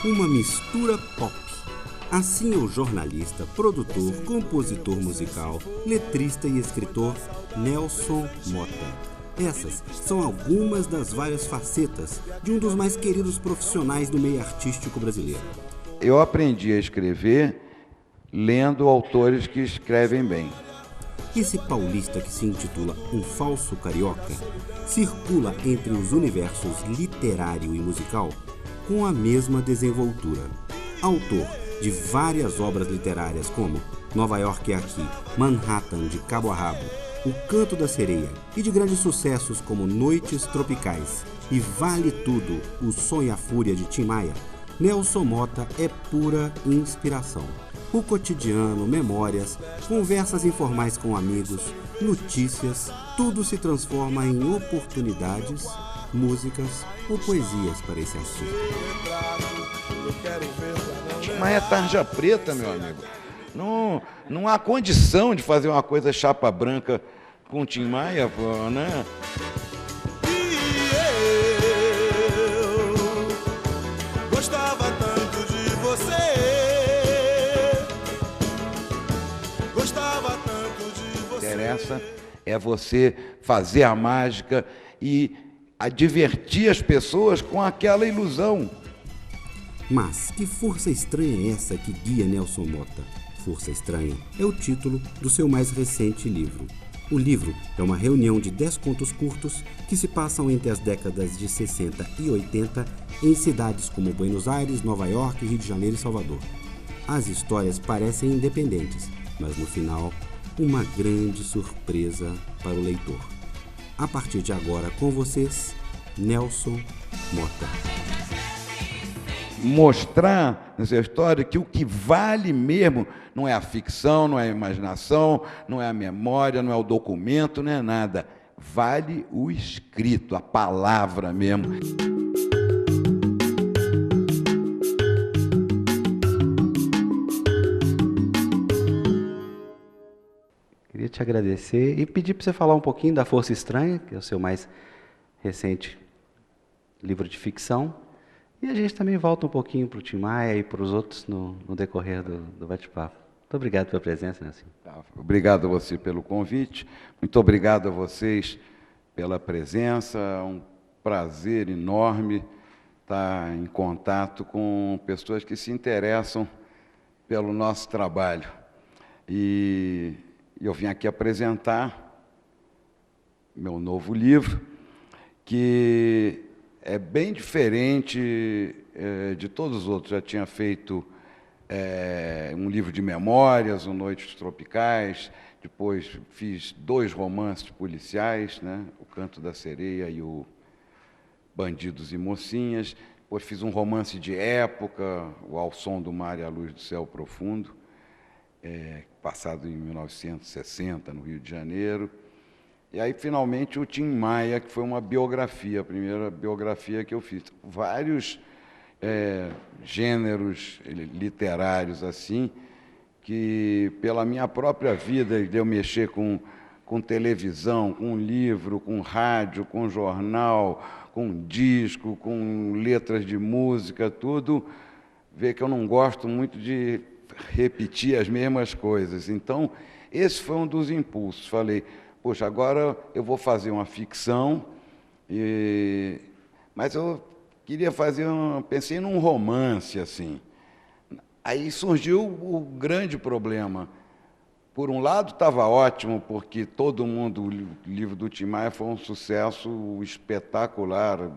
uma mistura pop. Assim é o jornalista, produtor, compositor musical, letrista e escritor Nelson Motta. Essas são algumas das várias facetas de um dos mais queridos profissionais do meio artístico brasileiro. Eu aprendi a escrever lendo autores que escrevem bem. Esse paulista que se intitula Um Falso Carioca circula entre os universos literário e musical com a mesma desenvoltura. Autor de várias obras literárias como Nova York é Aqui, Manhattan de Cabo a Rabo, O Canto da Sereia e de grandes sucessos como Noites Tropicais e Vale Tudo, O Som e a Fúria de Tim Maia, Nelson Motta é pura inspiração. O cotidiano, memórias, conversas informais com amigos, notícias, tudo se transforma em oportunidades, músicas ou poesias para esse artista. Mas é tarja preta, meu amigo. Não há condição de fazer uma coisa chapa branca com o Tim Maia, pô, né? Eu gostava tanto de você. Gostava tanto de você. O que interessa é você fazer a mágica e divertir as pessoas com aquela ilusão. Mas que força estranha é essa que guia Nelson Motta? Força Estranha é o título do seu mais recente livro. O livro é uma reunião de 10 contos curtos que se passam entre as décadas de 60 e 80 em cidades como Buenos Aires, Nova York, Rio de Janeiro e Salvador. As histórias parecem independentes, mas no final, uma grande surpresa para o leitor. A partir de agora, com vocês, Nelson Motta. Mostrar nessa história que o que vale mesmo não é a ficção, não é a imaginação, não é a memória, não é o documento, não é nada. Vale o escrito, a palavra mesmo. Queria te agradecer e pedir para você falar um pouquinho da Força Estranha, que é o seu mais recente livro de ficção. E a gente também volta um pouquinho para o Tim Maia e para os outros no decorrer do bate-papo. Muito obrigado pela presença, Nelson. Obrigado a você pelo convite, muito obrigado a vocês pela presença, é um prazer enorme estar em contato com pessoas que se interessam pelo nosso trabalho. E eu vim aqui apresentar meu novo livro, que é bem diferente de todos os outros. Já tinha feito um livro de memórias, o Noites Tropicais, depois fiz 2 romances policiais, né? O Canto da Sereia e o Bandidos e Mocinhas. Depois fiz um romance de época, o Ao Som do Mar e à Luz do Céu Profundo, passado em 1960, no Rio de Janeiro. E aí, finalmente, o Tim Maia, que foi uma biografia, a primeira biografia que eu fiz. Vários gêneros literários, assim, que pela minha própria vida, de eu mexer com televisão, com livro, com rádio, com jornal, com disco, com letras de música, tudo, ver que eu não gosto muito de repetir as mesmas coisas. Então, esse foi um dos impulsos. Falei, poxa, agora eu vou fazer uma ficção, mas eu queria fazer pensei num romance, assim. Aí surgiu o grande problema. Por um lado, estava ótimo, porque todo mundo, o livro do Tim Maia foi um sucesso espetacular,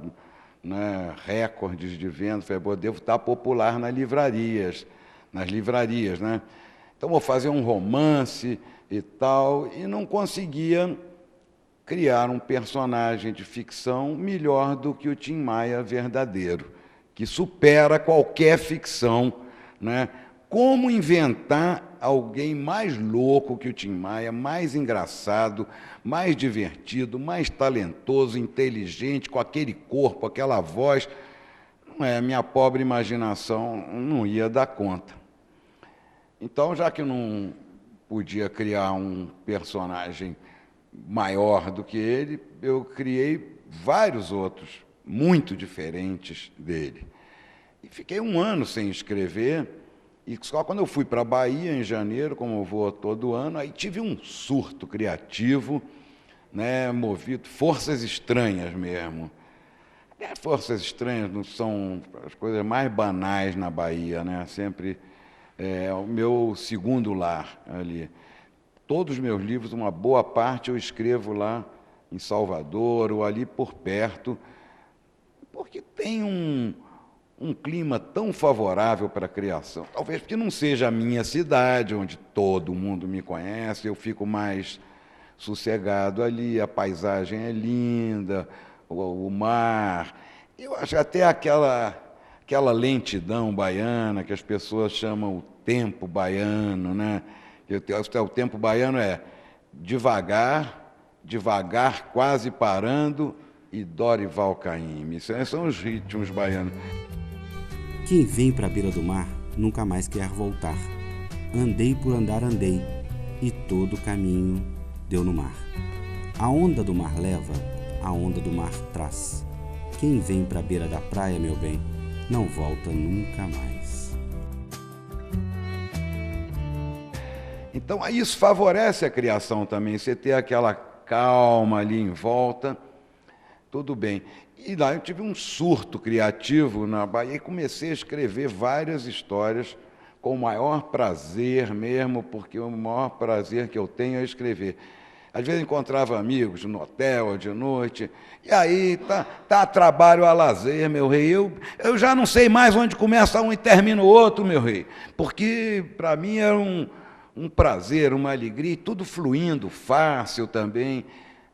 né? Recordes de venda. Falei, pô, devo estar popular nas livrarias, né? Então, vou fazer um romance e tal, e não conseguia criar um personagem de ficção melhor do que o Tim Maia verdadeiro, que supera qualquer ficção, né? Como inventar alguém mais louco que o Tim Maia, mais engraçado, mais divertido, mais talentoso, inteligente, com aquele corpo, aquela voz? Não é, minha pobre imaginação não ia dar conta. Então, já que eu não podia criar um personagem maior do que ele, eu criei vários outros, muito diferentes dele. E fiquei um ano sem escrever, e só quando eu fui para a Bahia, em janeiro, como eu vou todo ano, aí tive um surto criativo, né, movido, forças estranhas mesmo. Forças estranhas não são as coisas mais banais na Bahia, né? Sempre é o meu segundo lar ali. Todos os meus livros, uma boa parte eu escrevo lá em Salvador ou ali por perto, porque tem um clima tão favorável para a criação. Talvez porque não seja a minha cidade, onde todo mundo me conhece, eu fico mais sossegado ali, a paisagem é linda, o mar. Eu acho até aquela lentidão baiana, que as pessoas chamam o tempo baiano, né? O tempo baiano é devagar, devagar, quase parando, e Dorival Caymmi. Esses são os ritmos baianos. Quem vem para a beira do mar nunca mais quer voltar. Andei por andar, andei, e todo caminho deu no mar. A onda do mar leva, a onda do mar traz. Quem vem para a beira da praia, meu bem, não volta nunca mais. Então, isso favorece a criação também, você ter aquela calma ali em volta, tudo bem. E lá eu tive um surto criativo na Bahia e comecei a escrever várias histórias com o maior prazer mesmo, porque o maior prazer que eu tenho é escrever. Às vezes encontrava amigos no hotel de noite, e aí tá trabalho a lazer, meu rei. Eu já não sei mais onde começa um e termina o outro, meu rei, porque para mim era um prazer, uma alegria, e tudo fluindo fácil também.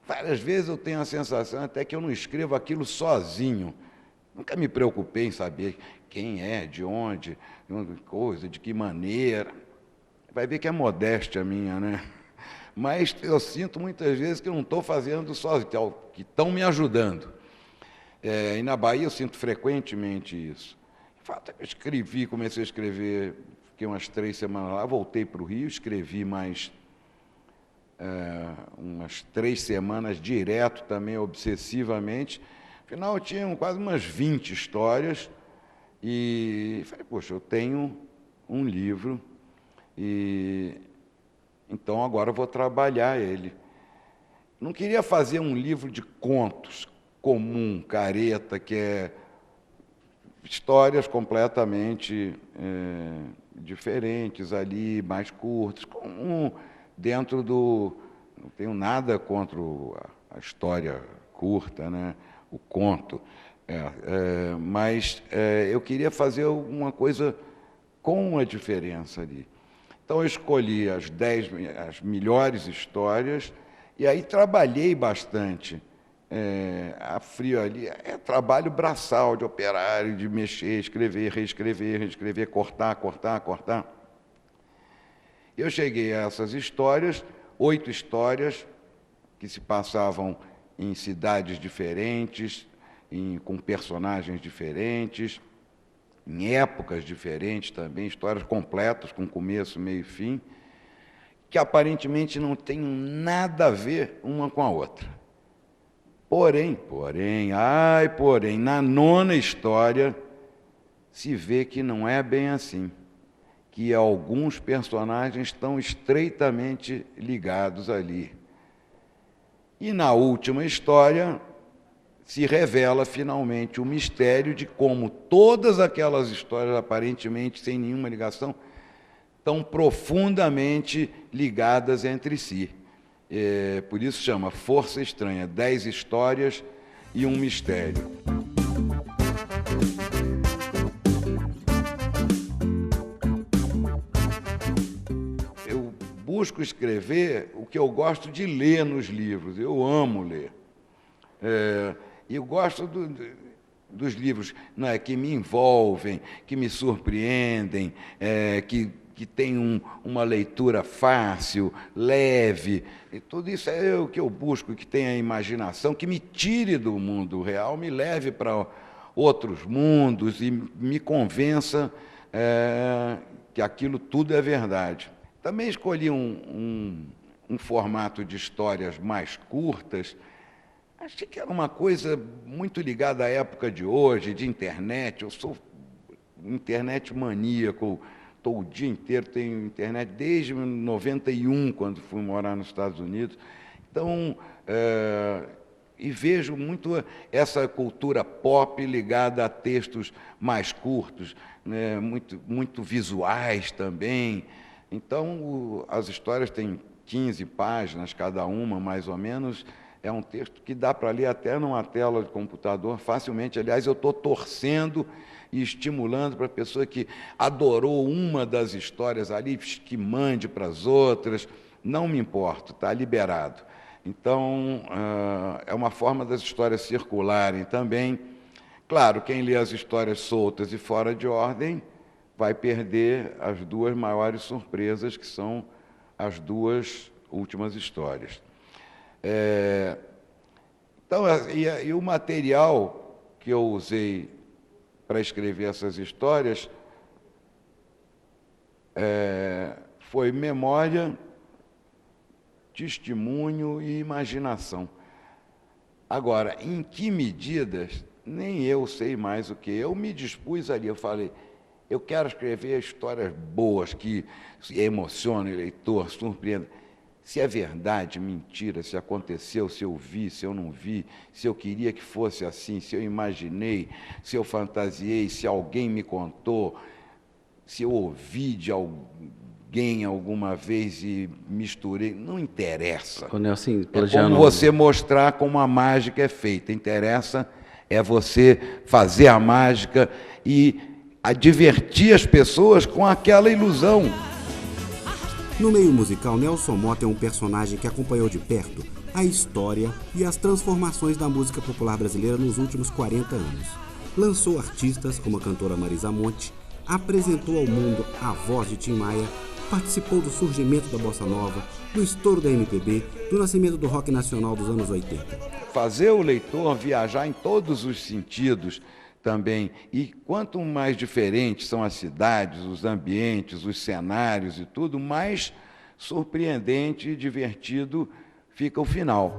Várias vezes eu tenho a sensação até que eu não escrevo aquilo sozinho. Nunca me preocupei em saber quem é, de onde, coisa, de que maneira. Vai ver que é modéstia minha, né? Mas eu sinto muitas vezes que eu não estou fazendo sozinho, que estão me ajudando. E na Bahia eu sinto frequentemente isso. De fato, eu escrevi, comecei a escrever, fiquei umas 3 semanas lá, voltei para o Rio, escrevi mais umas 3 semanas direto também, obsessivamente. Afinal, eu tinha quase umas 20 histórias e falei, poxa, eu tenho um livro e então agora eu vou trabalhar ele. Não queria fazer um livro de contos comum, careta, que é histórias completamente diferentes ali, mais curtas, dentro do... Não tenho nada contra a história curta, né? O conto, mas eu queria fazer alguma coisa com uma diferença ali. Então eu escolhi as melhores histórias e aí trabalhei bastante. A frio ali é trabalho braçal de operário, de mexer, escrever, reescrever, cortar. Eu cheguei a essas histórias, 8 histórias que se passavam em cidades diferentes, com personagens diferentes, em épocas diferentes também, histórias completas, com começo, meio e fim, que aparentemente não têm nada a ver uma com a outra. Porém, na 9ª história, se vê que não é bem assim, que alguns personagens estão estreitamente ligados ali. E na última história, se revela finalmente o mistério de como todas aquelas histórias, aparentemente sem nenhuma ligação, estão profundamente ligadas entre si. Por isso chama Força Estranha, 10 histórias e um mistério. Eu busco escrever o que eu gosto de ler nos livros, eu amo ler. E eu gosto dos livros, né, que me envolvem, que me surpreendem, que tem uma leitura fácil, leve. E tudo isso é o que eu busco, que tenha imaginação, que me tire do mundo real, me leve para outros mundos e me convença que aquilo tudo é verdade. Também escolhi um formato de histórias mais curtas. Achei que era uma coisa muito ligada à época de hoje, de internet. Eu sou internet maníaco. Estou o dia inteiro, tenho internet desde 91, quando fui morar nos Estados Unidos. Então, e vejo muito essa cultura pop ligada a textos mais curtos, né, muito visuais também. Então, as histórias têm 15 páginas cada uma, mais ou menos. É um texto que dá para ler até numa tela de computador facilmente. Aliás, eu estou torcendo e estimulando para a pessoa que adorou uma das histórias ali, que mande para as outras. Não me importo, está liberado. Então, é uma forma das histórias circularem também. Claro, quem lê as histórias soltas e fora de ordem vai perder as duas maiores surpresas, que são as duas últimas histórias. Então, e o material que eu usei para escrever essas histórias foi memória, testemunho e imaginação. Agora, em que medidas, nem eu sei mais o que. Eu me dispus ali, eu falei, eu quero escrever histórias boas, que emocionem o leitor, surpreendam. Se é verdade, mentira, se aconteceu, se eu vi, se eu não vi, se eu queria que fosse assim, se eu imaginei, se eu fantasiei, se alguém me contou, se eu ouvi de alguém alguma vez e misturei, não interessa. Assim, é como você mostrar como a mágica é feita. Interessa é você fazer a mágica e divertir as pessoas com aquela ilusão. No meio musical, Nelson Motta é um personagem que acompanhou de perto a história e as transformações da música popular brasileira nos últimos 40 anos. Lançou artistas como a cantora Marisa Monte, apresentou ao mundo a voz de Tim Maia, participou do surgimento da Bossa Nova, do estouro da MPB, do nascimento do rock nacional dos anos 80. Fazer o leitor viajar em todos os sentidos também. E quanto mais diferentes são as cidades, os ambientes, os cenários e tudo, mais surpreendente e divertido fica o final.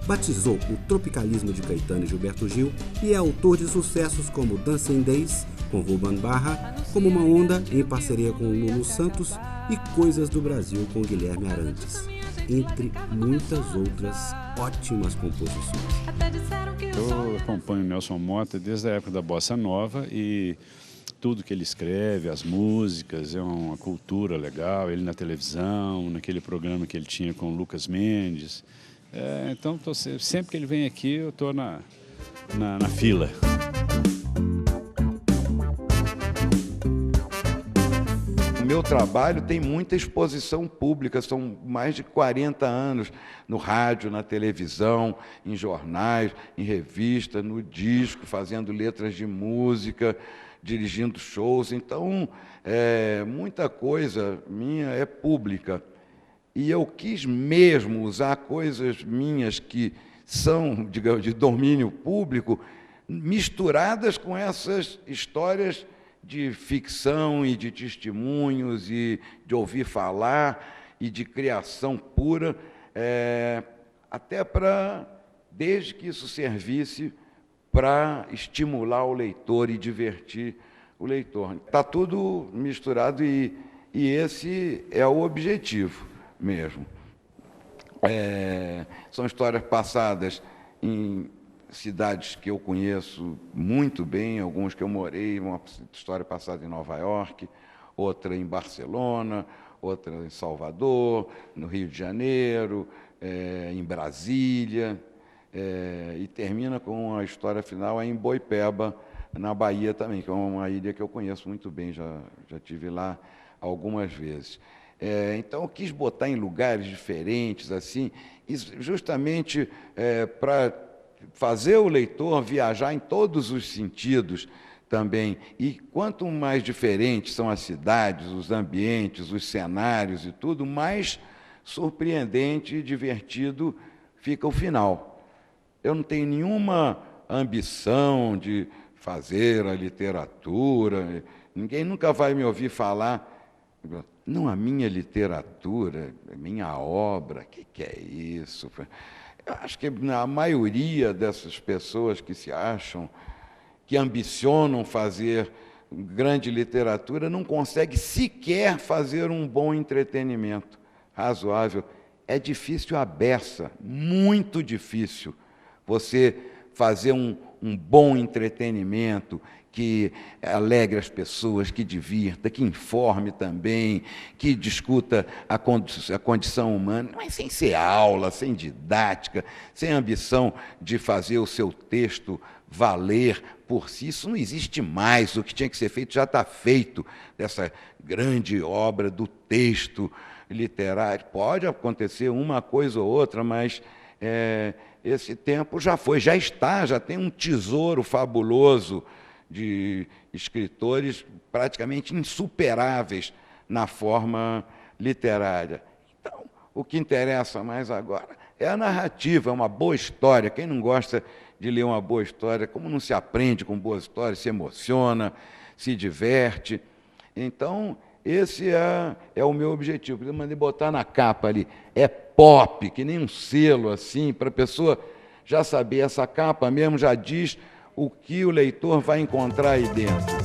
Batizou o tropicalismo de Caetano e Gilberto Gil e é autor de sucessos como Dancing Days, com Ruben Barra, Como uma Onda, em parceria com Lulu Santos, e Coisas do Brasil, com Guilherme Arantes, entre muitas outras ótimas composições. Eu acompanho o Nelson Motta desde a época da Bossa Nova e tudo que ele escreve, as músicas, é uma cultura legal, ele na televisão, naquele programa que ele tinha com o Lucas Mendes. Então, sempre que ele vem aqui, eu estou na fila. O meu trabalho tem muita exposição pública, são mais de 40 anos no rádio, na televisão, em jornais, em revista, no disco, fazendo letras de música, dirigindo shows. Então, muita coisa minha é pública. E eu quis mesmo usar coisas minhas que são, digamos, de domínio público, misturadas com essas histórias de ficção e de testemunhos e de ouvir falar e de criação pura, até desde que isso servisse para estimular o leitor e divertir o leitor. Está tudo misturado e esse é o objetivo mesmo. São histórias passadas em cidades que eu conheço muito bem, alguns que eu morei, uma história passada em Nova York, outra em Barcelona, outra em Salvador, no Rio de Janeiro, em Brasília, e termina com a história final em Boipeba, na Bahia também, que é uma ilha que eu conheço muito bem, já estive lá algumas vezes. Então, eu quis botar em lugares diferentes, assim, justamente para fazer o leitor viajar em todos os sentidos também. E quanto mais diferentes são as cidades, os ambientes, os cenários e tudo, mais surpreendente e divertido fica o final. Eu não tenho nenhuma ambição de fazer a literatura, ninguém nunca vai me ouvir falar, não, a minha literatura, a minha obra, o que é isso? Eu acho que a maioria dessas pessoas que se acham, que ambicionam fazer grande literatura, não consegue sequer fazer um bom entretenimento razoável. É difícil a beça, muito difícil você fazer um bom entretenimento que alegre as pessoas, que divirta, que informe também, que discuta a condição humana, mas sem ser aula, sem didática, sem ambição de fazer o seu texto valer por si. Isso não existe mais. O que tinha que ser feito já está feito, dessa grande obra do texto literário. Pode acontecer uma coisa ou outra, mas esse tempo já foi, já está, já tem um tesouro fabuloso de escritores praticamente insuperáveis na forma literária. Então, o que interessa mais agora é a narrativa, é uma boa história. Quem não gosta de ler uma boa história, como não se aprende com boas histórias, se emociona, se diverte. Então, esse é o meu objetivo. Eu mandei botar na capa ali, é pop, que nem um selo assim, para a pessoa já saber. Essa capa mesmo já diz o que o leitor vai encontrar aí dentro.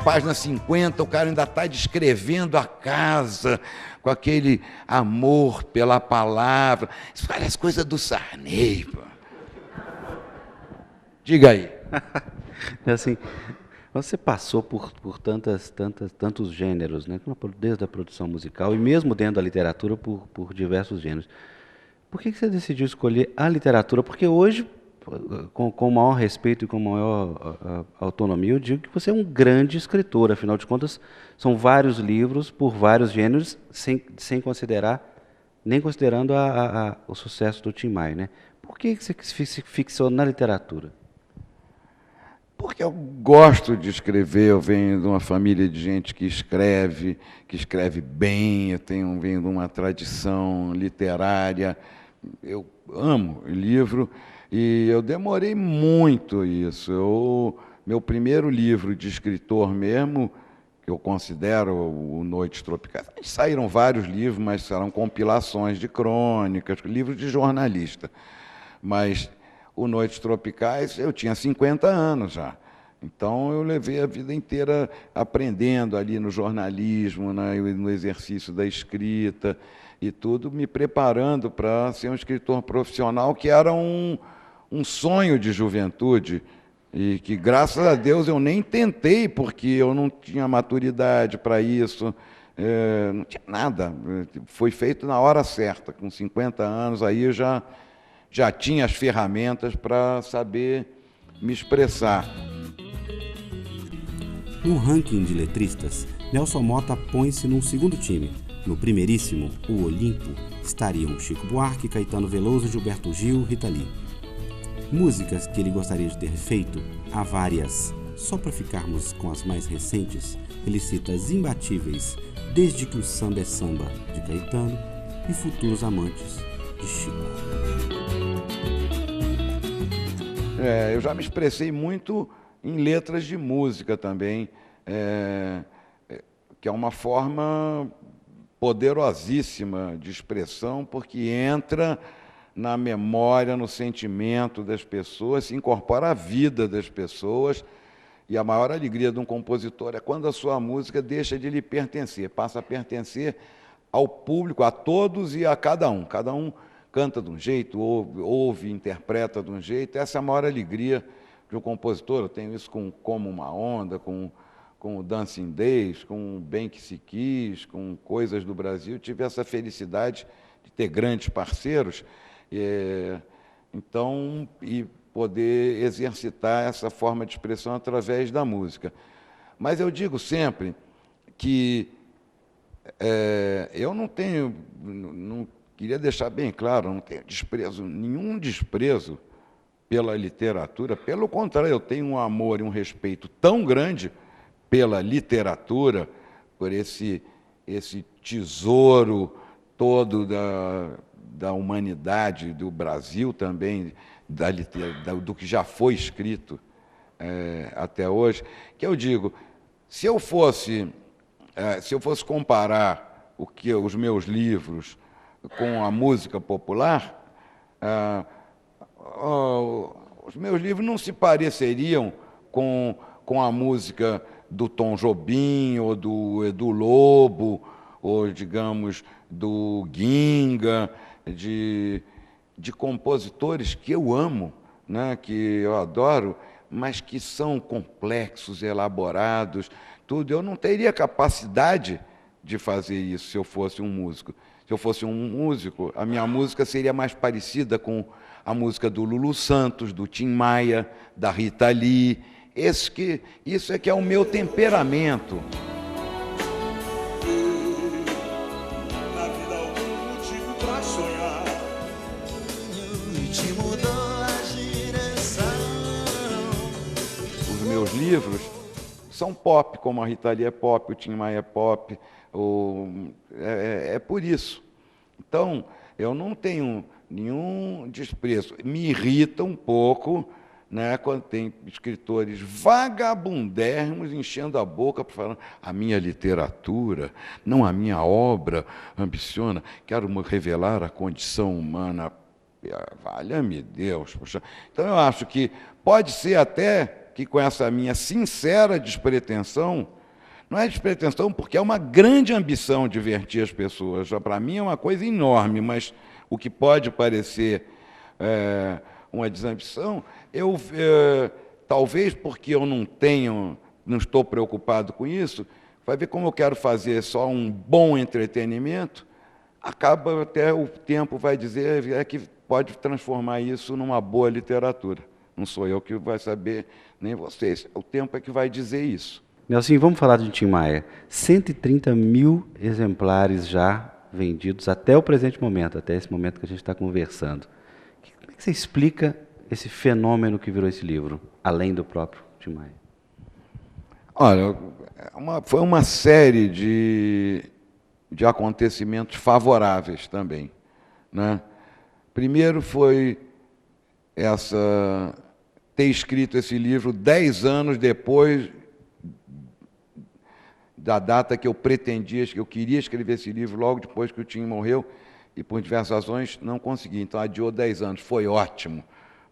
Página 50, o cara ainda está descrevendo a casa, com aquele amor pela palavra. Isso parece coisa do Sarney, pô. Diga aí. Assim, você passou por tantos gêneros, né? Desde a produção musical e mesmo dentro da literatura por diversos gêneros. Por que você decidiu escolher a literatura? Porque hoje, com o maior respeito e com maior autonomia, eu digo que você é um grande escritor. Afinal de contas, são vários livros por vários gêneros, sem considerar, nem considerando o sucesso do Tim Maia, né? Por que você se fixou na literatura? Porque eu gosto de escrever, eu venho de uma família de gente que escreve bem, venho de uma tradição literária, eu amo livro, e eu demorei muito isso. Meu primeiro livro de escritor mesmo, que eu considero o Noites Tropicais, saíram vários livros, mas eram compilações de crônicas, livros de jornalista, mas o Noites Tropicais, eu tinha 50 anos já. Então, eu levei a vida inteira aprendendo ali no jornalismo, no exercício da escrita e tudo, me preparando para ser um escritor profissional, que era um sonho de juventude e que, graças a Deus, eu nem tentei, porque eu não tinha maturidade para isso, não tinha nada. Foi feito na hora certa, com 50 anos, aí eu já tinha as ferramentas para saber me expressar. No ranking de letristas, Nelson Motta põe-se num segundo time. No primeiríssimo, o Olimpo, estariam Chico Buarque, Caetano Veloso, Gilberto Gil, Rita Lee. Músicas que ele gostaria de ter feito, há várias. Só para ficarmos com as mais recentes, ele cita as imbatíveis Desde que o Samba é Samba, de Caetano, e Futuros Amantes, de Chico. Eu já me expressei muito em letras de música também, que é uma forma poderosíssima de expressão, porque entra na memória, no sentimento das pessoas, se incorpora à vida das pessoas, e a maior alegria de um compositor é quando a sua música deixa de lhe pertencer, passa a pertencer ao público, a todos e a cada um. Cada um canta de um jeito, ouve, interpreta de um jeito. Essa é a maior alegria de um compositor. Eu tenho isso com Como uma Onda, com o Dancing Days, com o Bem Que Se Quis, com Coisas do Brasil. Tive essa felicidade de ter grandes parceiros, então, e poder exercitar essa forma de expressão através da música. Mas eu digo sempre que eu não tenho, queria deixar bem claro, não tenho nenhum desprezo pela literatura. Pelo contrário, eu tenho um amor e um respeito tão grande pela literatura, por esse tesouro todo da humanidade, do Brasil também, do que já foi escrito até hoje, que eu digo, se eu fosse comparar os meus livros com a música popular, os meus livros não se pareceriam com a música do Tom Jobim, ou do Edu Lobo, ou, digamos, do Ginga, de compositores que eu amo, né, que eu adoro, mas que são complexos, elaborados, tudo. Eu não teria capacidade de fazer isso se eu fosse um músico. Se eu fosse um músico, a minha música seria mais parecida com a música do Lulu Santos, do Tim Maia, da Rita Lee. Isso é que é o meu temperamento. Na vida algum motivo pra sonhar. Te mudou a direção. Os meus livros são pop, como a Rita Lee é pop, o Tim Maia é pop. É por isso. Então, eu não tenho nenhum desprezo. Me irrita um pouco, né, quando tem escritores vagabundérrimos enchendo a boca para falar a minha literatura, não a minha obra ambiciona, quero revelar a condição humana. Valha-me Deus. Poxa. Então, eu acho que pode ser até que com essa minha sincera despretensão, não é despretensão porque é uma grande ambição divertir as pessoas, para mim é uma coisa enorme, mas o que pode parecer uma desambição, talvez porque eu não estou preocupado com isso, vai ver como eu quero fazer só um bom entretenimento, acaba até o tempo vai dizer que pode transformar isso numa boa literatura. Não sou eu que vai saber, nem vocês. O tempo é que vai dizer isso. Nelson, vamos falar de Tim Maia. 130 mil exemplares já vendidos até o presente momento, até esse momento que a gente está conversando. Como é que você explica esse fenômeno que virou esse livro, além do próprio Tim Maia? Olha, foi uma série de acontecimentos favoráveis também, né? Primeiro foi ter escrito esse livro 10 anos depois da data que eu pretendia, que eu queria escrever esse livro, logo depois que o Tim morreu, e por diversas razões não consegui. Então adiou 10 anos, foi ótimo,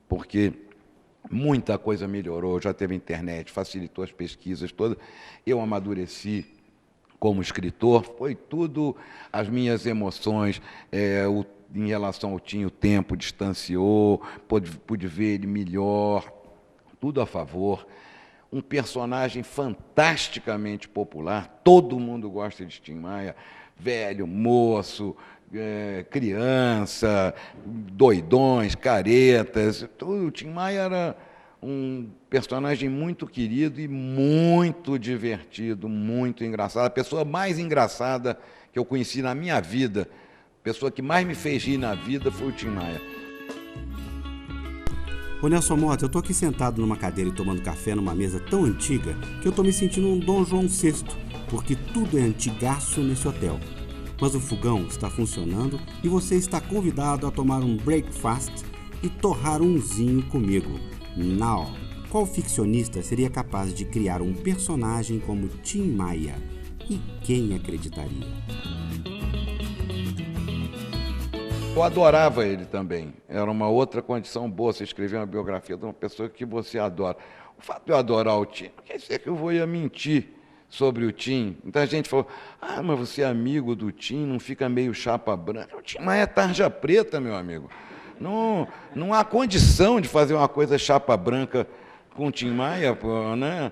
porque muita coisa melhorou, já teve internet, facilitou as pesquisas todas, eu amadureci como escritor, foi tudo as minhas emoções, em relação ao Tim, o tempo distanciou, pude ver ele melhor, tudo a favor. Um personagem fantasticamente popular, todo mundo gosta de Tim Maia, velho, moço, criança, doidões, caretas, tudo. O Tim Maia era um personagem muito querido e muito divertido, muito engraçado. A pessoa mais engraçada que eu conheci na minha vida, a pessoa que mais me fez rir na vida foi o Tim Maia. Ô Nelson Mota, eu tô aqui sentado numa cadeira e tomando café numa mesa tão antiga que eu tô me sentindo um Dom João VI, porque tudo é antigaço nesse hotel. Mas o fogão está funcionando e você está convidado a tomar um breakfast e torrar umzinho comigo. Now, qual ficcionista seria capaz de criar um personagem como Tim Maia? E quem acreditaria? Eu adorava ele também. Era uma outra condição boa você escrever uma biografia de uma pessoa que você adora. O fato de eu adorar o Tim, não quer dizer que eu vou ia mentir sobre o Tim. Muita gente falou, mas você é amigo do Tim, não fica meio chapa branca. O Tim Maia é tarja preta, meu amigo. Não há condição de fazer uma coisa chapa branca com o Tim Maia, né?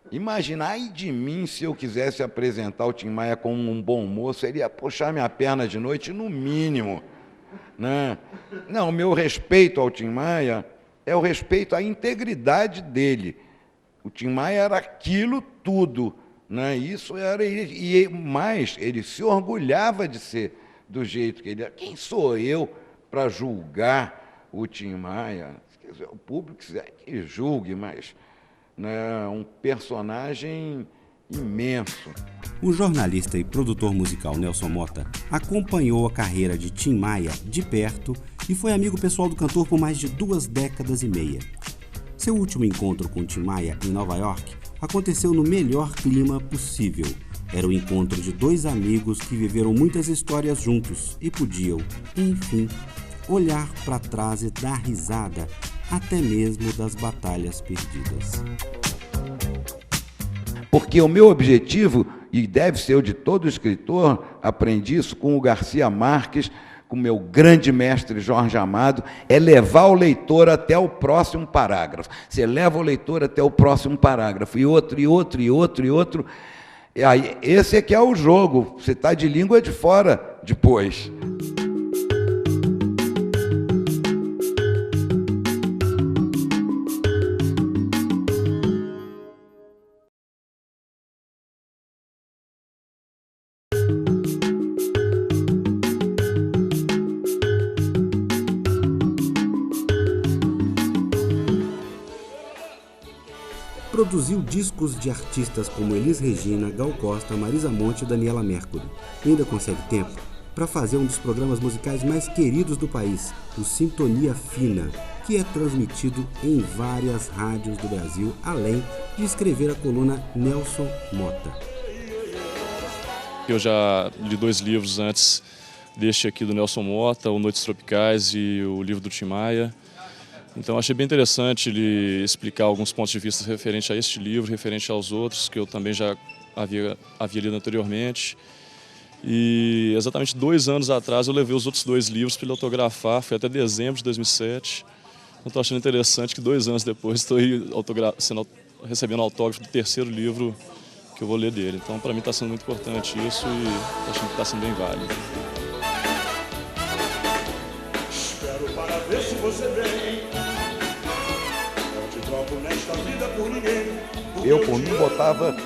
Imagina, ai de mim se eu quisesse apresentar o Tim Maia como um bom moço, ele ia puxar minha perna de noite no mínimo. Né? Não, o meu respeito ao Tim Maia é o respeito à integridade dele. O Tim Maia era aquilo tudo, né? Isso era mais, ele se orgulhava de ser do jeito que ele era. Quem sou eu para julgar o Tim Maia, o público quiser que julgue, mas né, um personagem imenso. O jornalista e produtor musical Nelson Motta acompanhou a carreira de Tim Maia de perto e foi amigo pessoal do cantor por mais de 2 décadas e meia. Seu último encontro com Tim Maia em Nova York aconteceu no melhor clima possível. Era o encontro de 2 amigos que viveram muitas histórias juntos e podiam, enfim, olhar para trás e dar risada, até mesmo das batalhas perdidas. Porque o meu objetivo, e deve ser o de todo escritor, aprendi isso com o Garcia Marques, com o meu grande mestre Jorge Amado, é levar o leitor até o próximo parágrafo. Você leva o leitor até o próximo parágrafo, e outro, e outro, e outro, e outro. E aí, esse é que é o jogo, você está de língua de fora depois. Produziu discos de artistas como Elis Regina, Gal Costa, Marisa Monte e Daniela Mercury. E ainda consegue tempo para fazer um dos programas musicais mais queridos do país, o Sintonia Fina, que é transmitido em várias rádios do Brasil, além de escrever a coluna Nelson Motta. Eu já li 2 livros antes deste aqui do Nelson Motta, o Noites Tropicais e o livro do Tim Maia. Então achei bem interessante ele explicar alguns pontos de vista referente a este livro, referente aos outros, que eu também já havia lido anteriormente. E exatamente 2 anos atrás eu levei os outros 2 livros para ele autografar, foi até dezembro de 2007. Então estou achando interessante que 2 anos depois estou recebendo autógrafo do 3º livro que eu vou ler dele. Então para mim está sendo muito importante isso e estou achando que está sendo bem válido. Espero para ver se você vem. Eu, por mim, botava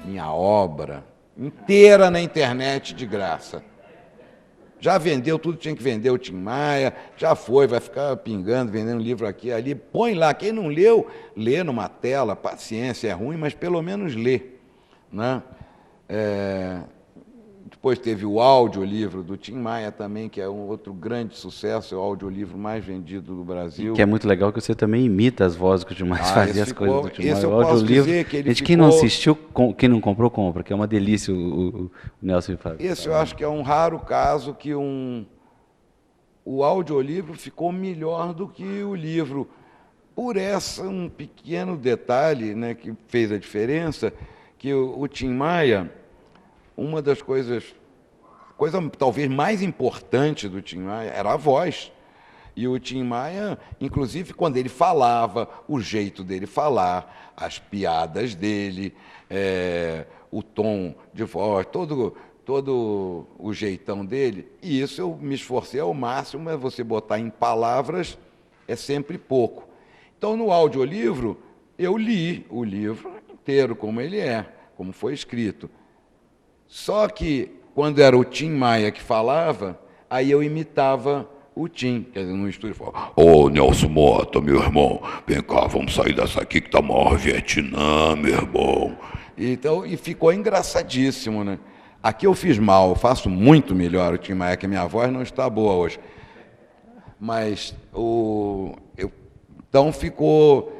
minha obra inteira na internet de graça. Já vendeu tudo, tinha que vender o Tim Maia, já foi, vai ficar pingando, vendendo livro aqui e ali. Põe lá, quem não leu, lê numa tela, paciência, é ruim, mas pelo menos lê. Né? Depois teve o audiolivro do Tim Maia também, que é um outro grande sucesso, é o audiolivro mais vendido do Brasil. Que é muito legal que você também imita as vozes que o Tim Maia fazia, as coisas do Tim Maia. Esse eu posso dizer que ele gente, quem não assistiu, quem não comprou, compra, que é uma delícia o Nelson faz. Esse eu acho que é um raro caso que o audiolivro ficou melhor do que o livro. Por um pequeno detalhe, né, que fez a diferença, que o Tim Maia... Uma das coisa talvez mais importante do Tim Maia era a voz. E o Tim Maia, inclusive, quando ele falava, o jeito dele falar, as piadas dele, o tom de voz, todo o jeitão dele, e isso eu me esforcei ao máximo, mas você botar em palavras é sempre pouco. Então, no audiolivro, eu li o livro inteiro, como ele é, como foi escrito. Só que, quando era o Tim Maia que falava, aí eu imitava o Tim, quer dizer, no estúdio, falava: "Ô, Nelson Motta, meu irmão, vem cá, vamos sair dessa aqui que tá maior Vietnã, meu irmão." Então, e ficou engraçadíssimo, né? Aqui eu fiz mal, eu faço muito melhor o Tim Maia, que a minha voz não está boa hoje. Mas, então ficou,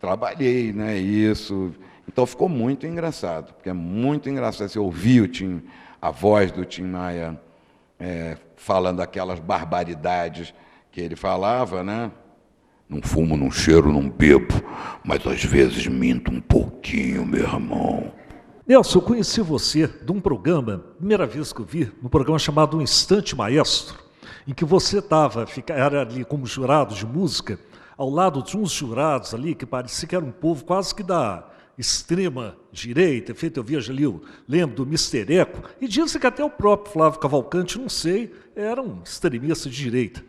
trabalhei, né, isso... Então ficou muito engraçado, porque é muito engraçado você ouvir a voz do Tim Maia falando aquelas barbaridades que ele falava, né? Não fumo, não cheiro, não bebo, mas às vezes minto um pouquinho, meu irmão. Nelson, eu conheci você de um programa, primeira vez que eu vi, um programa chamado Um Instante Maestro, em que você era ali como jurado de música, ao lado de uns jurados ali que parecia que era um povo quase que da extrema direita, eu lembro do Mr. Eco, e dizem que até o próprio Flávio Cavalcante, não sei, era um extremista de direita.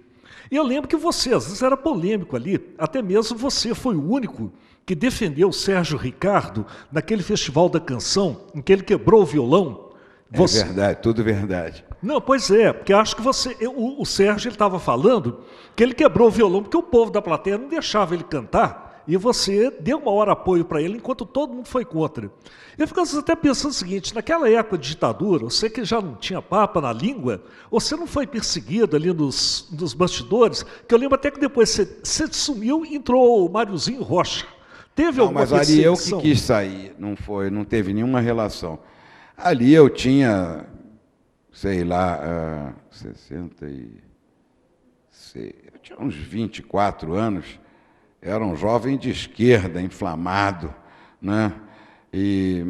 E eu lembro que você, às vezes, era polêmico ali, até mesmo você foi o único que defendeu o Sérgio Ricardo naquele Festival da Canção, em que ele quebrou o violão, Você... É verdade, tudo verdade. Não, pois é, porque acho que o Sérgio estava falando que ele quebrou o violão porque o povo da plateia não deixava ele cantar e você deu uma hora apoio para ele enquanto todo mundo foi contra. Eu fico até pensando o seguinte, naquela época de ditadura, você que já não tinha papa na língua, você não foi perseguido ali nos bastidores, que eu lembro até que depois você sumiu e entrou o Máriozinho Rocha. Teve alguma Mas ali eu perseguição? que quis sair, não teve nenhuma relação. Ali eu tinha, sei lá, 66, eu tinha uns 24 anos, era um jovem de esquerda, inflamado, né? E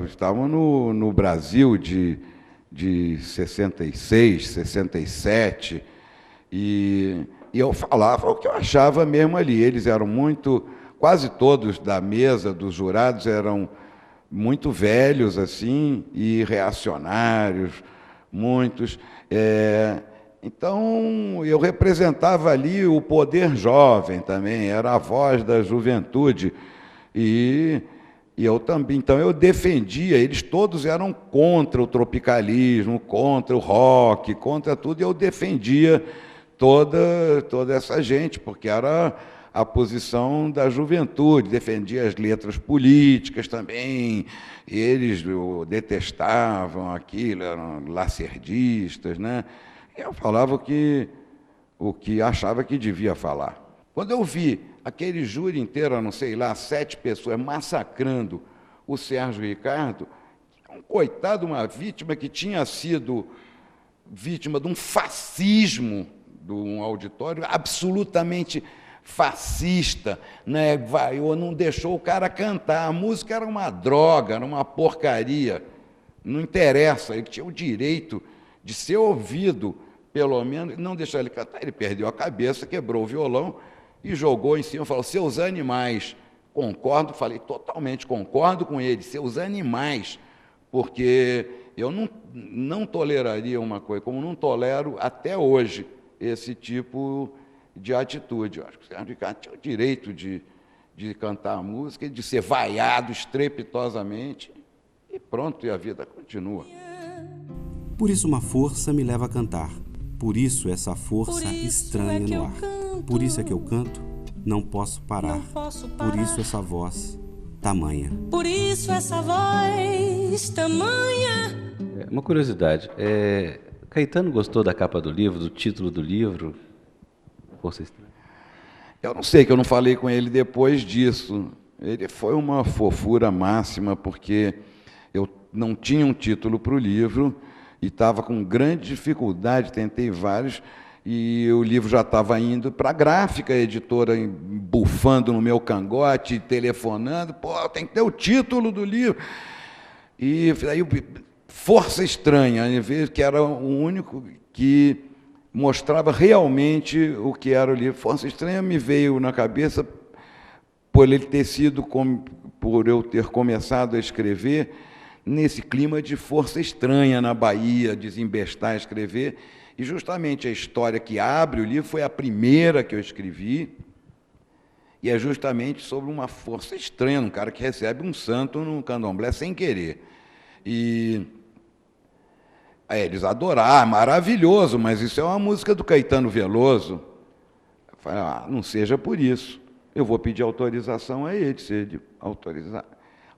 estavam no Brasil de 66, 67, e eu falava o que eu achava mesmo ali. Eles eram quase todos da mesa dos jurados eram muito velhos assim e reacionários, muitos. Então eu representava ali o poder jovem também, era a voz da juventude. E eu também, então eu defendia, eles todos eram contra o tropicalismo, contra o rock, contra tudo, e eu defendia toda essa gente, porque era a posição da juventude, defendia as letras políticas também, e eles detestavam aquilo, eram lacerdistas, né? Eu falava o que achava que devia falar. Quando eu vi aquele júri inteiro, não sei lá, 7 pessoas massacrando o Sérgio Ricardo, um coitado, uma vítima que tinha sido vítima de um fascismo, de um auditório absolutamente fascista, né? Não deixou o cara cantar, a música era uma droga, era uma porcaria, não interessa, ele tinha o direito de ser ouvido, pelo menos, não deixar ele cantar, ele perdeu a cabeça, quebrou o violão, e jogou em cima, falou, seus animais. Concordo, falei, totalmente concordo com ele, seus animais, porque eu não toleraria uma coisa, como não tolero até hoje esse tipo de atitude. Eu acho que o Sérgio Ricardo tinha o direito de cantar a música, de ser vaiado estrepitosamente, e pronto, e a vida continua. Por isso uma força me leva a cantar, por isso essa força estranha no ar. Por isso é que eu canto, não posso parar. Por isso essa voz tamanha. Por isso essa voz tamanha. Uma curiosidade, Caetano gostou da capa do livro, do título do livro? Força Estranha? Eu não sei, que eu não falei com ele depois disso. Ele foi uma fofura máxima, porque eu não tinha um título para o livro e estava com grande dificuldade, tentei vários, e o livro já estava indo para a gráfica, a editora bufando no meu cangote, telefonando, tem que ter o título do livro. E aí, Força Estranha, que era o único que mostrava realmente o que era o livro. Força Estranha me veio na cabeça por ele ter sido, por eu ter começado a escrever nesse clima de força estranha na Bahia, desembestar a escrever. E justamente a história que abre o livro foi a primeira que eu escrevi, e é justamente sobre uma força estranha, um cara que recebe um santo no candomblé sem querer. E aí eles adoraram, maravilhoso, mas isso é uma música do Caetano Veloso. Eu falei, não seja por isso, eu vou pedir autorização a ele, se ele autorizar.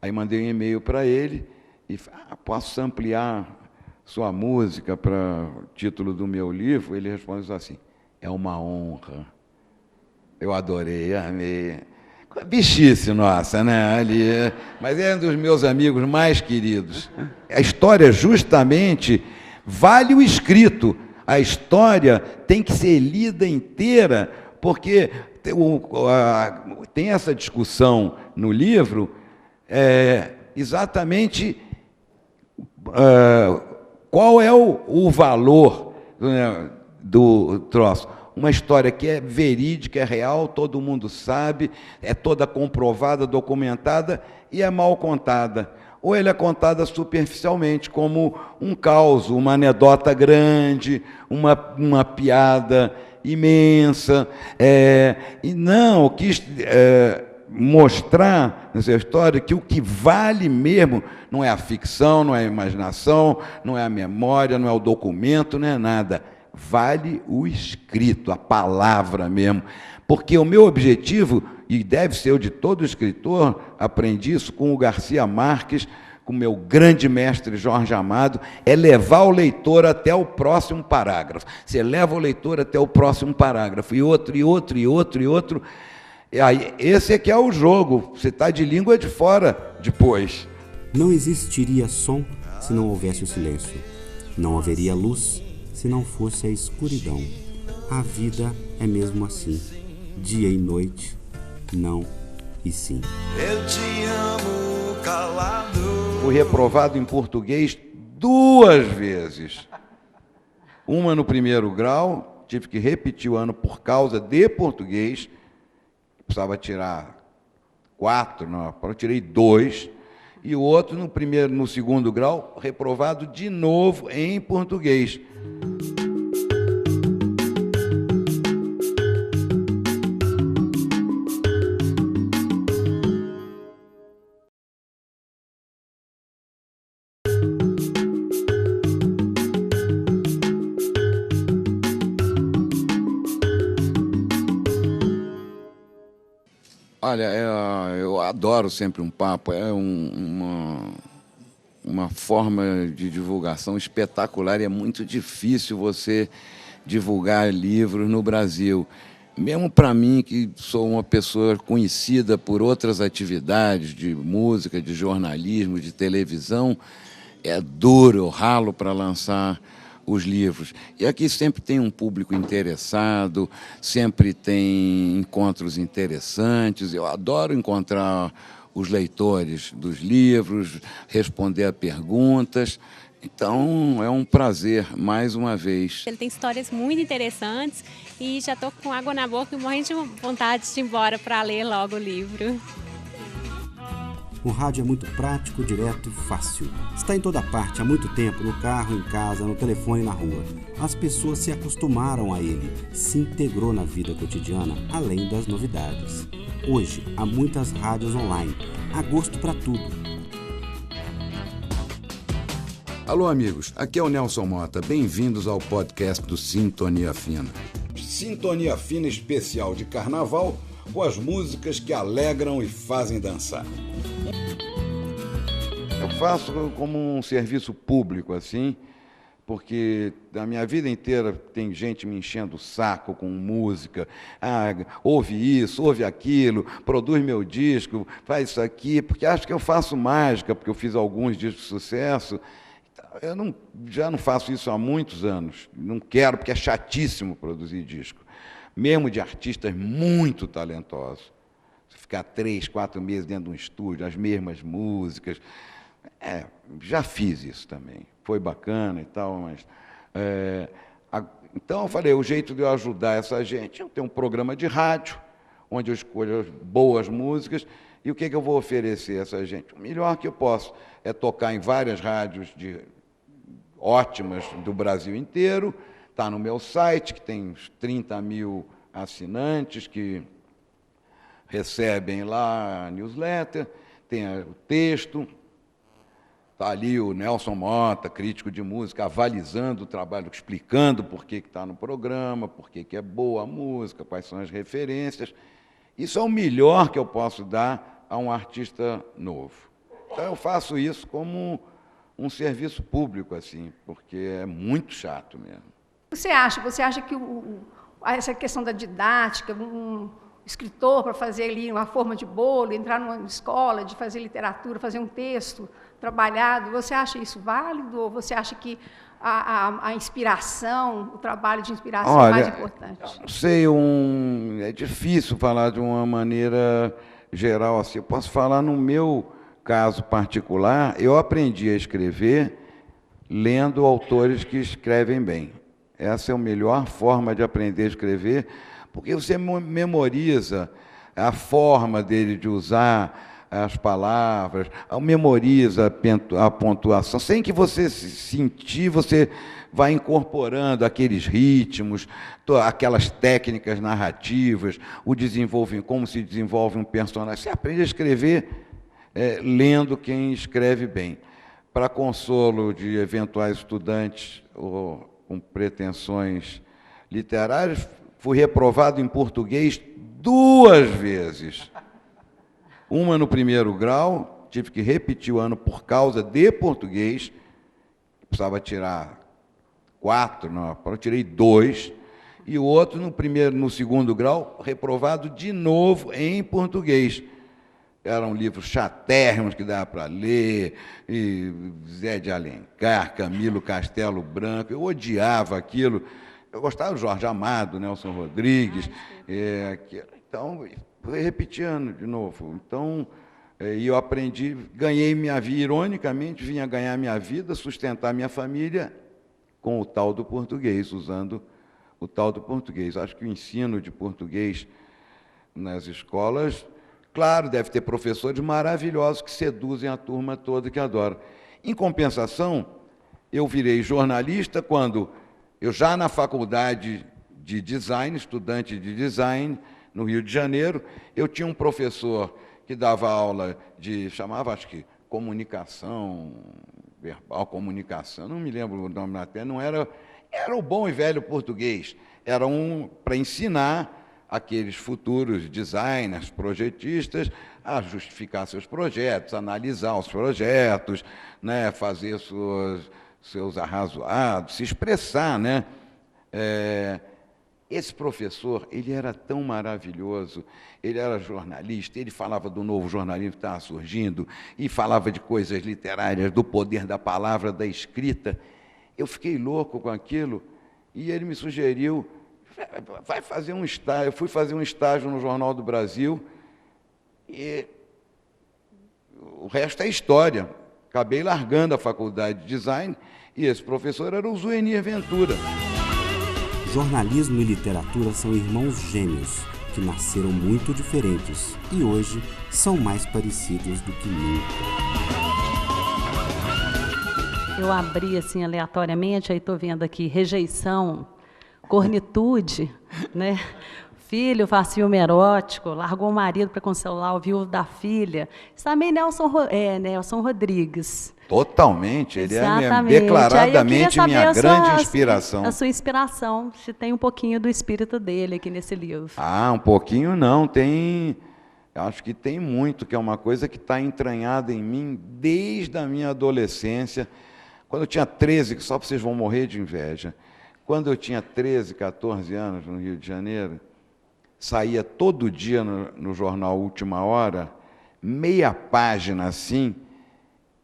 Aí mandei um e-mail para ele, e falei, posso ampliar sua música para o título do meu livro? Ele respondeu assim, é uma honra. Eu adorei, amei. Bichice nossa, né? Ali, mas é um dos meus amigos mais queridos. A história, justamente, vale o escrito. A história tem que ser lida inteira, porque tem essa discussão no livro, exatamente qual é o valor, né, do troço. Uma história que é verídica, é real, todo mundo sabe, é toda comprovada, documentada e é mal contada. Ou ela é contada superficialmente, como um caos, uma anedota grande, uma piada imensa. E não, mostrar nessa história que o que vale mesmo não é a ficção, não é a imaginação, não é a memória, não é o documento, não é nada. Vale o escrito, a palavra mesmo. Porque o meu objetivo, e deve ser o de todo escritor, aprendi isso com o Garcia Marques, com o meu grande mestre Jorge Amado, é levar o leitor até o próximo parágrafo. Você leva o leitor até o próximo parágrafo, e outro, e outro, e outro, e outro. E aí, esse é que é o jogo. Você está de língua de fora depois. Não existiria som se não houvesse o silêncio. Não haveria luz se não fosse a escuridão. A vida é mesmo assim. Dia e noite, não e sim. Eu te amo calado. Fui reprovado em português 2 vezes. Uma no primeiro grau, tive que repetir o ano por causa de português. Precisava tirar 4, não, eu tirei 2. E o outro no segundo grau, reprovado de novo em português. Olha, eu adoro sempre um papo, é uma forma de divulgação espetacular e é muito difícil você divulgar livros no Brasil. Mesmo para mim, que sou uma pessoa conhecida por outras atividades de música, de jornalismo, de televisão, é duro, eu ralo para lançar os livros. E aqui sempre tem um público interessado, sempre tem encontros interessantes. Eu adoro encontrar os leitores dos livros, responder a perguntas. Então, é um prazer, mais uma vez. Ele tem histórias muito interessantes e já estou com água na boca e morrendo de vontade de ir embora para ler logo o livro. O rádio é muito prático, direto, fácil. Está em toda parte há muito tempo, no carro, em casa, no telefone, na rua. As pessoas se acostumaram a ele, se integrou na vida cotidiana, além das novidades. Hoje, há muitas rádios online, há gosto para tudo. Alô, amigos, aqui é o Nelson Mota. Bem-vindos ao podcast do Sintonia Fina. Sintonia Fina especial de carnaval, com as músicas que alegram e fazem dançar. Eu faço como um serviço público, assim, porque da minha vida inteira tem gente me enchendo o saco com música. Ouve isso, ouve aquilo, produz meu disco, faz isso aqui, porque acho que eu faço mágica, porque eu fiz alguns discos de sucesso. Eu já não faço isso há muitos anos. Não quero, porque é chatíssimo produzir disco. Mesmo de artistas muito talentosos. Você ficar 3, 4 meses dentro de um estúdio, as mesmas músicas. Já fiz isso também. Foi bacana e tal, mas... então eu falei, o jeito de eu ajudar essa gente, eu tenho um programa de rádio, onde eu escolho as boas músicas, e o que eu vou oferecer a essa gente? O melhor que eu posso é tocar em várias rádios ótimas do Brasil inteiro. Está no meu site, que tem uns 30 mil assinantes que recebem lá a newsletter, tem o texto, está ali o Nelson Mota, crítico de música, avalizando o trabalho, explicando por que está no programa, por que é boa a música, quais são as referências. Isso é o melhor que eu posso dar a um artista novo. Então eu faço isso como um serviço público, assim, porque é muito chato mesmo. Você acha que essa questão da didática, um escritor para fazer ali uma forma de bolo, entrar numa escola, de fazer literatura, fazer um texto trabalhado, você acha isso válido ou você acha que a inspiração, o trabalho de inspiração é mais importante? Não sei, é difícil falar de uma maneira geral assim. Eu posso falar no meu caso particular, eu aprendi a escrever lendo autores que escrevem bem. Essa é a melhor forma de aprender a escrever, porque você memoriza a forma dele de usar as palavras, memoriza a pontuação, sem que você se sentir, você vai incorporando aqueles ritmos, aquelas técnicas narrativas, como se desenvolve um personagem. Você aprende a escrever lendo quem escreve bem. Para consolo de eventuais estudantes com pretensões literárias, fui reprovado em português 2 vezes. Uma no primeiro grau, tive que repetir o ano por causa de português, precisava tirar 4, eu tirei 2, e o outro no segundo grau, reprovado de novo em português. Eram livros chatérrimos que dava para ler, e Zé de Alencar, Camilo Castelo Branco, eu odiava aquilo. Eu gostava do Jorge Amado, Nelson Rodrigues, então, fui repetindo de novo. Então, eu aprendi, ganhei minha vida, ironicamente, vinha ganhar minha vida, sustentar minha família com o tal do português, usando o tal do português. Acho que o ensino de português nas escolas, claro, deve ter professores maravilhosos que seduzem a turma toda que adora. Em compensação, eu virei jornalista quando eu já na faculdade de design, estudante de design, no Rio de Janeiro, eu tinha um professor que dava aula chamava, acho que, comunicação, verbal, comunicação, não me lembro o nome da matéria, não era o bom e velho português, era para ensinar aqueles futuros designers, projetistas, a justificar seus projetos, analisar os projetos, né, fazer seus arrazoados, se expressar, né? Esse professor, ele era tão maravilhoso, ele era jornalista, ele falava do novo jornalismo que estava surgindo, e falava de coisas literárias, do poder da palavra, da escrita. Eu fiquei louco com aquilo, e ele me sugeriu, vai fazer um estágio. Eu fui fazer um estágio no Jornal do Brasil, e o resto é história. Acabei largando a faculdade de design, e esse professor era o Zuenir Ventura. Jornalismo e literatura são irmãos gêmeos, que nasceram muito diferentes e hoje são mais parecidos do que nunca. Eu abri assim aleatoriamente, aí estou vendo aqui rejeição, cornitude, né? Filho faz filme erótico, largou o marido para consolar o viúvo da filha. Isso também Nelson Rodrigues. Totalmente, ele é declaradamente minha grande inspiração. A sua inspiração, se tem um pouquinho do espírito dele aqui nesse livro. Um pouquinho não, acho que tem muito, que é uma coisa que está entranhada em mim desde a minha adolescência. Quando eu tinha 13, que só vocês vão morrer de inveja, quando eu tinha 13, 14 anos no Rio de Janeiro, saía todo dia no jornal Última Hora, meia página assim,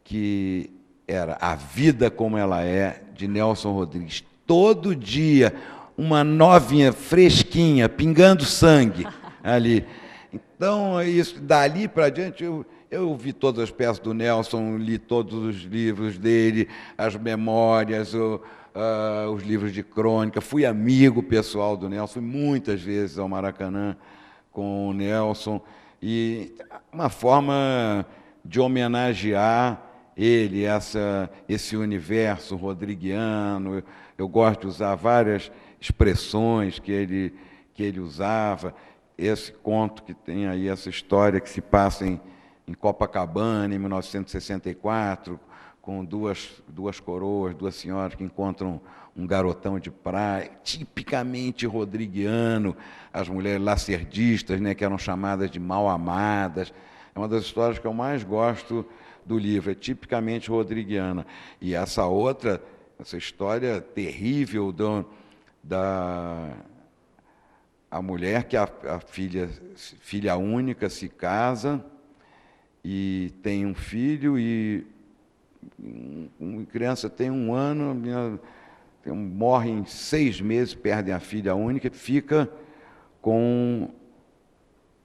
que era A Vida Como Ela É, de Nelson Rodrigues. Todo dia, uma novinha, fresquinha, pingando sangue ali. Então, isso, dali para diante, eu vi todas as peças do Nelson, li todos os livros dele, as memórias, os livros de crônica, fui amigo pessoal do Nelson, fui muitas vezes ao Maracanã com o Nelson, e uma forma de homenagear ele, esse universo rodriguiano. Eu gosto de usar várias expressões que ele usava. Esse conto que tem aí, essa história que se passa em Copacabana, em 1964, com duas coroas, duas senhoras que encontram um garotão de praia, tipicamente rodriguiano, as mulheres lacerdistas, né, que eram chamadas de mal-amadas. É uma das histórias que eu mais gosto do livro, é tipicamente rodriguiana. E essa história terrível a mulher que a filha única se casa e tem um filho, e uma criança tem 1 ano, morre em 6 meses, perde a filha única, fica com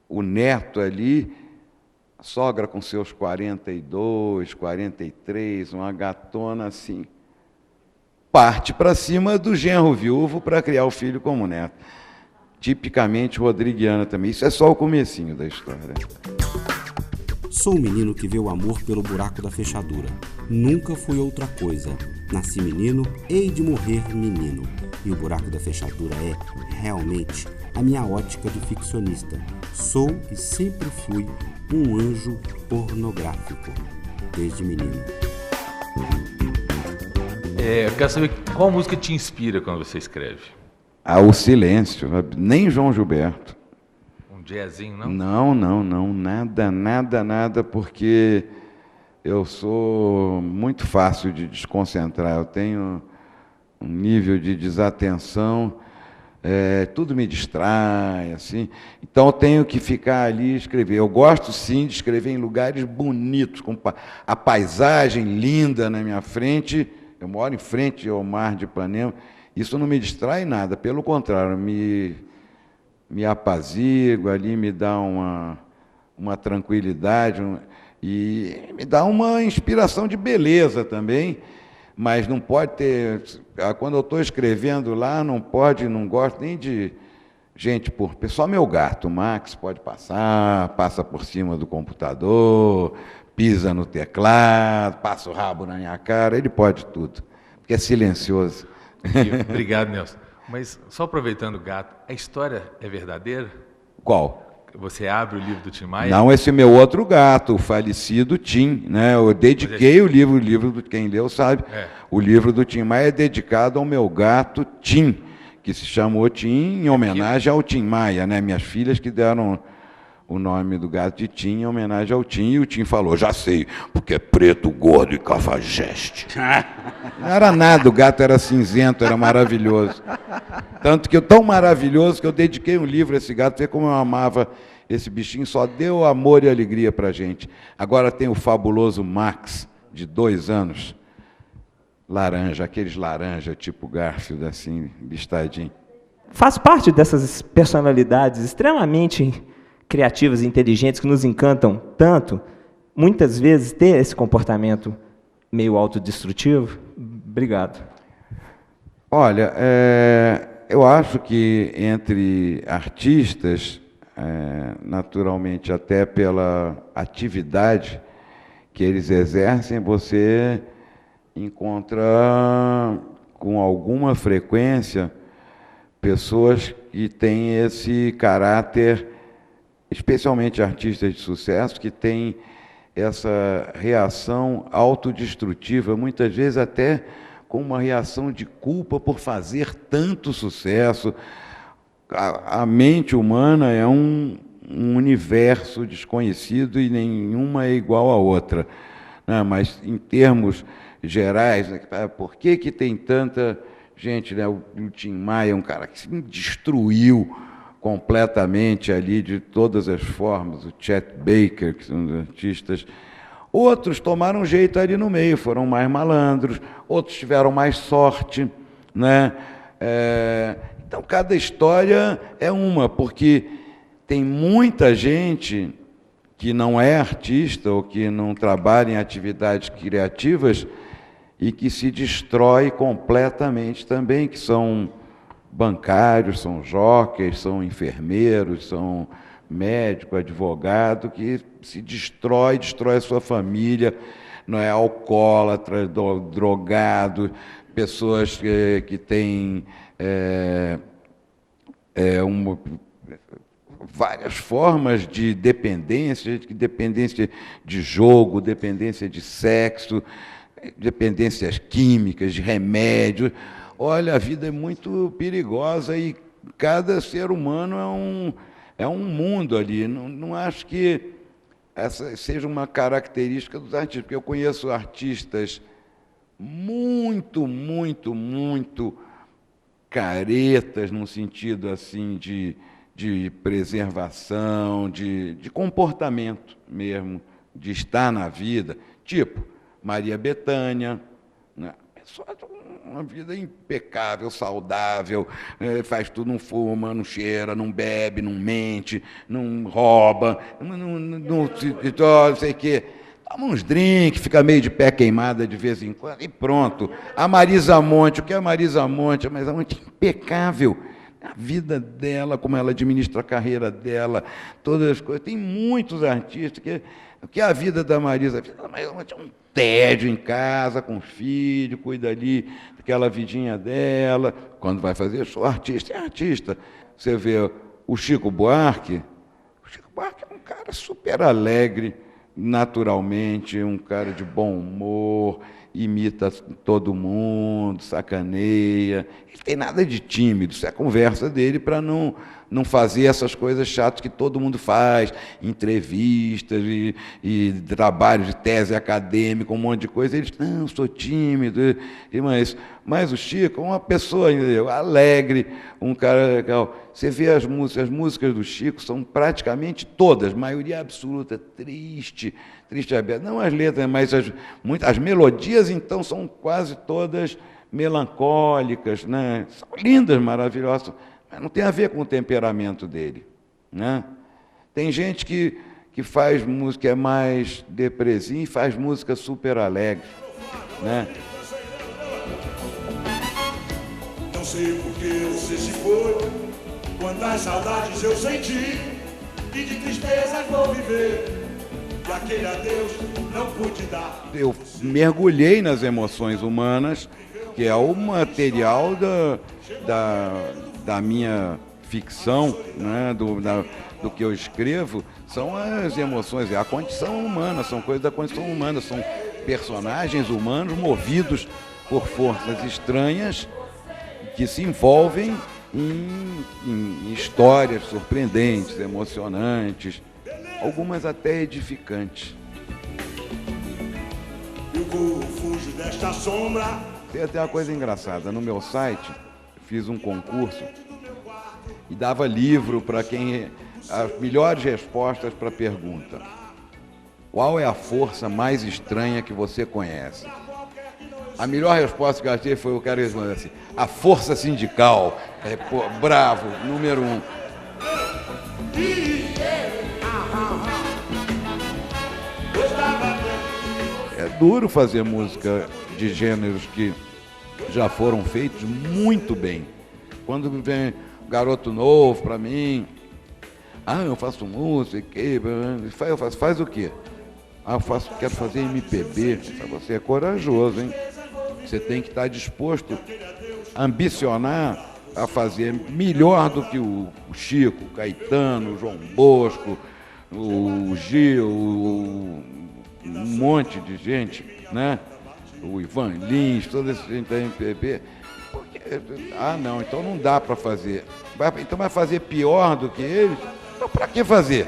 o neto ali, a sogra com seus 42, 43, uma gatona assim, parte para cima do genro viúvo para criar o filho como neto. Tipicamente rodriguiana também. Isso é só o comecinho da história. Sou o menino que vê o amor pelo buraco da fechadura. Nunca fui outra coisa. Nasci menino, hei de morrer menino. E o buraco da fechadura é, realmente, a minha ótica de ficcionista. Sou e sempre fui um anjo pornográfico, desde menino. Eu quero saber qual música te inspira quando você escreve? O silêncio, nem João Gilberto. Um jazzinho, não? Não, nada, porque eu sou muito fácil de desconcentrar, eu tenho um nível de desatenção, tudo me distrai, assim, então eu tenho que ficar ali e escrever. Eu gosto, sim, de escrever em lugares bonitos, com a paisagem linda na minha frente. Eu moro em frente ao mar de Ipanema, isso não me distrai nada, pelo contrário, me apazigua ali, me dá uma tranquilidade e me dá uma inspiração de beleza também, mas não pode ter... Quando eu estou escrevendo lá, não gosto nem de gente só meu gato, o Max, pode passa por cima do computador, pisa no teclado, passa o rabo na minha cara, ele pode tudo, porque é silencioso. Obrigado, Nelson. Mas, só aproveitando o gato, a história é verdadeira? Qual? Você abre o livro do Tim Maia? Não, esse é meu outro gato, o falecido Tim, né? Eu dediquei o livro do quem leu sabe. O livro do Tim Maia é dedicado ao meu gato Tim, que se chamou Tim em homenagem ao Tim Maia, né? Minhas filhas que deram o nome do gato de Tim em homenagem ao Tim, e o Tim falou, já sei, porque é preto, gordo e cafajeste. Não era nada, o gato era cinzento, era maravilhoso. Tanto que tão maravilhoso que eu dediquei um livro a esse gato, ver como eu amava esse bichinho, só deu amor e alegria pra gente. Agora tem o fabuloso Max, de 2 anos, laranja, aqueles laranja tipo Garfield, assim, listadinho. Faz parte dessas personalidades extremamente criativas e inteligentes que nos encantam tanto, muitas vezes ter esse comportamento meio autodestrutivo? Obrigado. Olha, eu acho que entre artistas, naturalmente até pela atividade que eles exercem, você encontra com alguma frequência pessoas que têm esse caráter, especialmente artistas de sucesso, que têm essa reação autodestrutiva, muitas vezes até com uma reação de culpa por fazer tanto sucesso. A mente humana é um universo desconhecido e nenhuma é igual à outra, né? Mas, em termos gerais, por que tem tanta gente, né? O Tim Maia é um cara que se destruiu completamente ali de todas as formas, o Chet Baker, que são os artistas. Outros tomaram jeito ali no meio, foram mais malandros, outros tiveram mais sorte, né? Então, cada história é uma, porque tem muita gente que não é artista ou que não trabalha em atividades criativas e que se destrói completamente também, que são bancários, são jockeys, são enfermeiros, são médico, advogado, que se destrói a sua família, não é alcoólatra, drogado, pessoas que têm várias formas de dependência de jogo, dependência de sexo, dependências químicas, de remédio. Olha, a vida é muito perigosa e cada ser humano é um mundo ali. Não acho que essa seja uma característica dos artistas, porque eu conheço artistas muito caretas, num sentido assim de preservação, de comportamento mesmo, de estar na vida, tipo Maria Bethânia, né? Pessoa uma vida impecável, saudável, faz tudo, não fuma, não cheira, não bebe, não mente, não rouba, não sei o quê. Toma uns drinks, fica meio de pé queimada de vez em quando e pronto. A Marisa Monte, o que é a Marisa Monte? A Marisa Monte é impecável, a vida dela, como ela administra a carreira dela, todas as coisas. Tem muitos artistas que a vida da Marisa, tinha um tédio em casa, com o filho, cuida ali daquela vidinha dela. Quando vai fazer show, artista é artista. Você vê o Chico Buarque é um cara super alegre, naturalmente, um cara de bom humor, imita todo mundo, sacaneia. Ele tem nada de tímido, isso é a conversa dele para não fazer essas coisas chatas que todo mundo faz, entrevistas e trabalho de tese acadêmica, um monte de coisa. Ele diz, não, sou tímido, mas o Chico é uma pessoa alegre, um cara legal. Você vê as músicas do Chico são praticamente todas, maioria absoluta, triste aberta. Não as letras, mas as melodias, então, são quase todas melancólicas, né? São lindas, maravilhosas, mas não tem a ver com o temperamento dele, né? Tem gente que faz música mais depressiva e faz música super alegre, né? Não sei por que você se foi, quantas saudades eu senti, e de tristeza vou viver, e aquele adeus não pude dar. Eu mergulhei nas emoções humanas, que é o material da minha ficção, né, do que eu escrevo, são as emoções, é a condição humana, são coisas da condição humana, são personagens humanos movidos por forças estranhas que se envolvem em histórias surpreendentes, emocionantes, algumas até edificantes. Eu vou fugir desta sombra. Tem até uma coisa engraçada, no meu site fiz um concurso e dava livro para quem as melhores respostas para a pergunta: qual é a força mais estranha que você conhece? A melhor resposta que eu achei foi o cara respondendo assim: a força sindical. Bravo, número 1. É duro fazer música de gêneros que já foram feitos muito bem. Quando vem um garoto novo para mim, eu faço música, faz o quê? Quero fazer MPB. Você é corajoso, hein? Você tem que estar disposto a ambicionar a fazer melhor do que o Chico, o Caetano, o João Bosco, o Gil, um monte de gente, né? O Ivan Lins, toda essa gente da MPB. Não, então não dá para fazer. Então vai fazer pior do que eles? Então para que fazer?